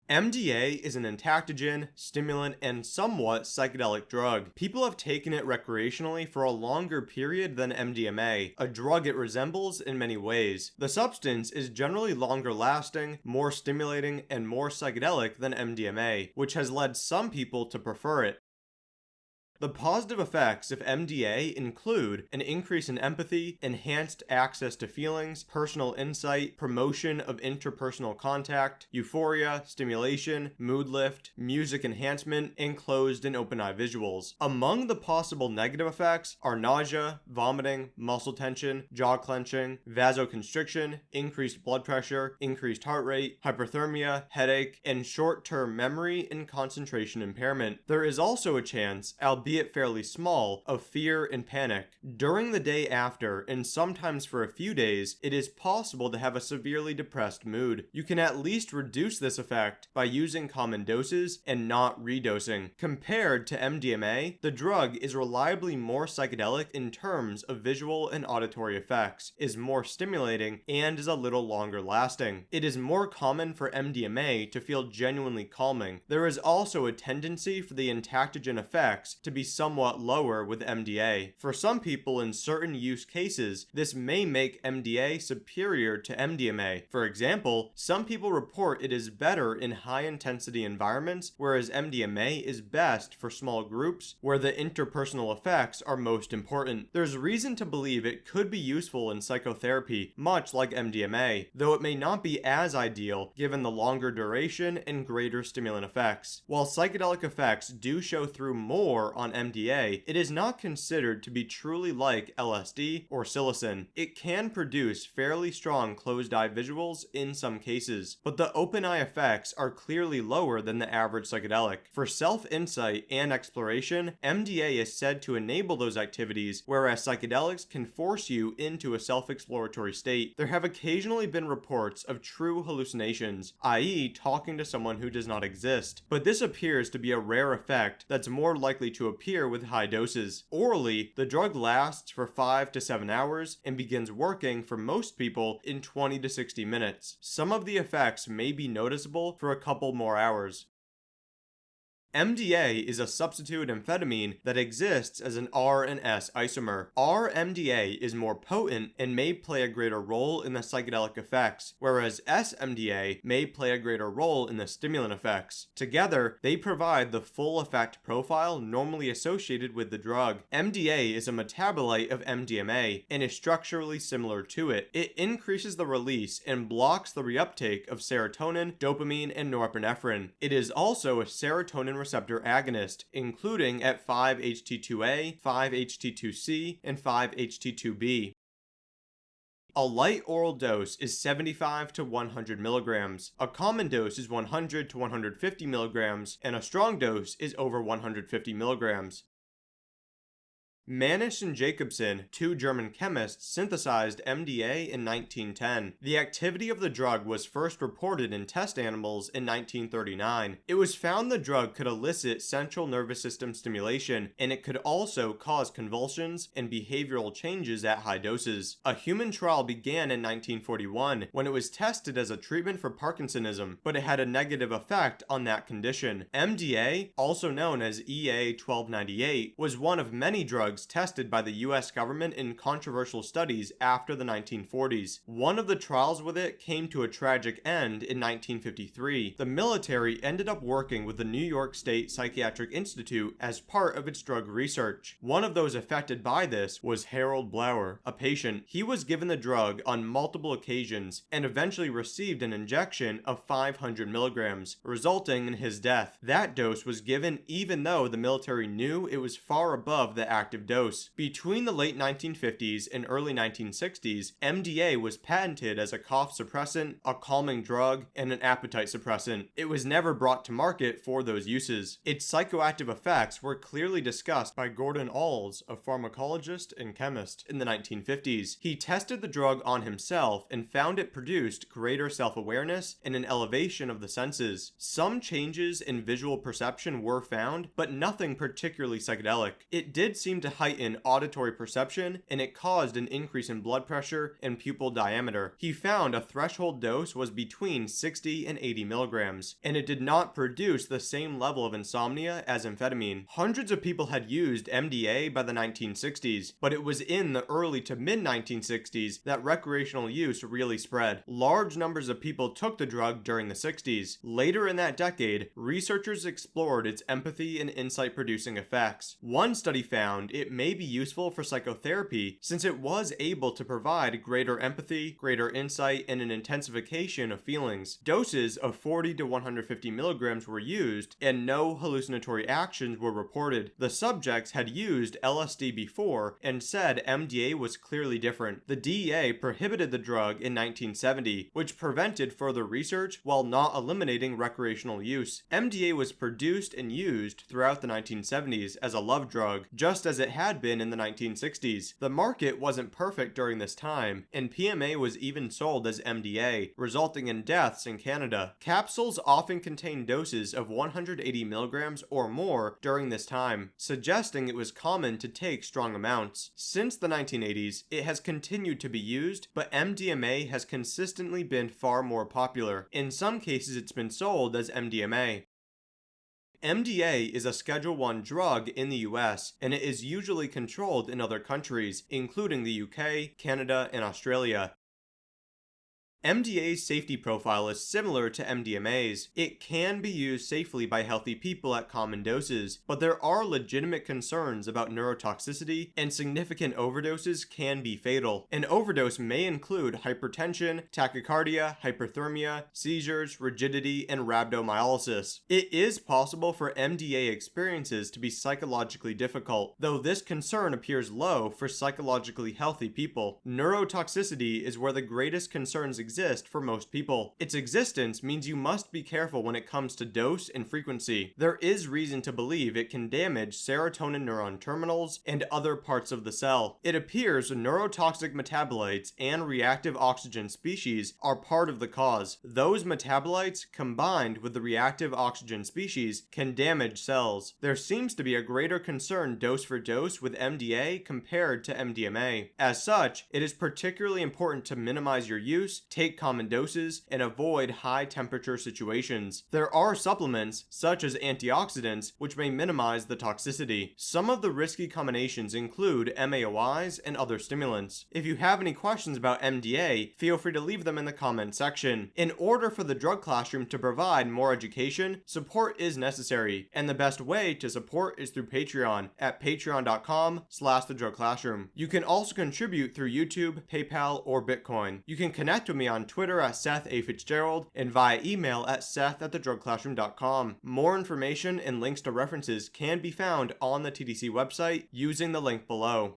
MDA is an entactogen, stimulant, and somewhat psychedelic drug. People have taken it recreationally for a longer period than MDMA, a drug it resembles in many ways. The substance is generally longer lasting, more stimulating, and more psychedelic than MDMA, which has led some people to prefer it. The positive effects of MDA include an increase in empathy, enhanced access to feelings, personal insight, promotion of interpersonal contact, euphoria, stimulation, mood lift, music enhancement, and closed and open eye visuals. Among the possible negative effects are nausea, vomiting, muscle tension, jaw clenching, vasoconstriction, increased blood pressure, increased heart rate, hyperthermia, headache, and short-term memory and concentration impairment. There is also a chance, albeit fairly small, of fear and panic. During the day after, and sometimes for a few days, it is possible to have a severely depressed mood. You can at least reduce this effect by using common doses and not redosing. Compared to MDMA, the drug is reliably more psychedelic in terms of visual and auditory effects, is more stimulating, and is a little longer lasting. It is more common for MDMA to feel genuinely calming. There is also a tendency for the entactogen effects to be somewhat lower with MDA. For some people in certain use cases, this may make MDA superior to MDMA. For example, some people report it is better in high-intensity environments, whereas MDMA is best for small groups where the interpersonal effects are most important. There's reason to believe it could be useful in psychotherapy, much like MDMA, though it may not be as ideal given the longer duration and greater stimulant effects. While psychedelic effects do show through more on MDA, it is not considered to be truly like LSD or psilocin. It can produce fairly strong closed-eye visuals in some cases, but the open-eye effects are clearly lower than the average psychedelic. For self-insight and exploration, MDA is said to enable those activities, whereas psychedelics can force you into a self-exploratory state. There have occasionally been reports of true hallucinations, i.e. talking to someone who does not exist, but this appears to be a rare effect that's more likely to appear with high doses. Orally, the drug lasts for 5 to 7 hours and begins working for most people in 20 to 60 minutes. Some of the effects may be noticeable for a couple more hours. MDA is a substitute amphetamine that exists as an R and S isomer. R-MDA is more potent and may play a greater role in the psychedelic effects, whereas S-MDA may play a greater role in the stimulant effects. Together, they provide the full effect profile normally associated with the drug. MDA is a metabolite of MDMA and is structurally similar to it. It increases the release and blocks the reuptake of serotonin, dopamine, and norepinephrine. It is also a serotonin receptor agonist, including at 5-HT2A, 5-HT2C, and 5-HT2B. A light oral dose is 75 to 100 milligrams. A common dose is 100 to 150 milligrams, and a strong dose is over 150 milligrams. Manish and Jacobson, two German chemists, synthesized MDA in 1910. The activity of the drug was first reported in test animals in 1939. It was found the drug could elicit central nervous system stimulation, and it could also cause convulsions and behavioral changes at high doses. A human trial began in 1941 when it was tested as a treatment for Parkinsonism, but it had a negative effect on that condition. MDA, also known as EA-1298, was one of many drugs tested by the US government in controversial studies after the 1940s. One of the trials with it came to a tragic end in 1953. The military ended up working with the New York State Psychiatric Institute as part of its drug research. One of those affected by this was Harold Blauer, a patient. He was given the drug on multiple occasions and eventually received an injection of 500 milligrams, resulting in his death. That dose was given even though the military knew it was far above the active dose. Between the late 1950s and early 1960s, MDA was patented as a cough suppressant, a calming drug, and an appetite suppressant. It was never brought to market for those uses. Its psychoactive effects were clearly discussed by Gordon Alls, a pharmacologist and chemist, in the 1950s. He tested the drug on himself and found it produced greater self-awareness and an elevation of the senses. Some changes in visual perception were found, but nothing particularly psychedelic. It did seem to heighten auditory perception, and it caused an increase in blood pressure and pupil diameter. He found a threshold dose was between 60 and 80 milligrams, and it did not produce the same level of insomnia as amphetamine. Hundreds of people had used MDA by the 1960s, but it was in the early to mid 1960s that recreational use really spread. Large numbers of people took the drug during the 60s. Later in that decade, researchers explored its empathy and insight-producing effects. One study found it may be useful for psychotherapy since it was able to provide greater empathy, greater insight, and an intensification of feelings. Doses of 40 to 150 milligrams were used, and no hallucinatory actions were reported. The subjects had used LSD before and said MDA was clearly different. The DEA prohibited the drug in 1970, which prevented further research while not eliminating recreational use. MDA was produced and used throughout the 1970s as a love drug, just as it had been in the 1960s. The market wasn't perfect during this time, and PMA was even sold as MDA, resulting in deaths in Canada. Capsules often contain doses of 180 milligrams or more during this time, suggesting it was common to take strong amounts. Since the 1980s, it has continued to be used, but MDMA has consistently been far more popular. In some cases, it's been sold as MDMA. MDA is a Schedule I drug in the US, and it is usually controlled in other countries, including the UK, Canada, and Australia. MDA's safety profile is similar to MDMA's. It can be used safely by healthy people at common doses, but there are legitimate concerns about neurotoxicity, and significant overdoses can be fatal. An overdose may include hypertension, tachycardia, hyperthermia, seizures, rigidity, and rhabdomyolysis. It is possible for MDA experiences to be psychologically difficult, though this concern appears low for psychologically healthy people. Neurotoxicity is where the greatest concerns exist for most people. Its existence means you must be careful when it comes to dose and frequency. There is reason to believe it can damage serotonin neuron terminals and other parts of the cell. It appears neurotoxic metabolites and reactive oxygen species are part of the cause. Those metabolites, combined with the reactive oxygen species, can damage cells. There seems to be a greater concern dose for dose with MDA compared to MDMA. As such, it is particularly important to minimize your use, take common doses, and avoid high temperature situations. There are supplements, such as antioxidants, which may minimize the toxicity. Some of the risky combinations include MAOIs and other stimulants. If you have any questions about MDA, feel free to leave them in the comment section. In order for the Drug Classroom to provide more education, support is necessary, and the best way to support is through Patreon at patreon.com/thedrugclassroom. You can also contribute through YouTube, PayPal, or Bitcoin. You can connect with me on Twitter at Seth A. Fitzgerald and via email at seth@thedrugclassroom.com. More information and links to references can be found on the TDC website using the link below.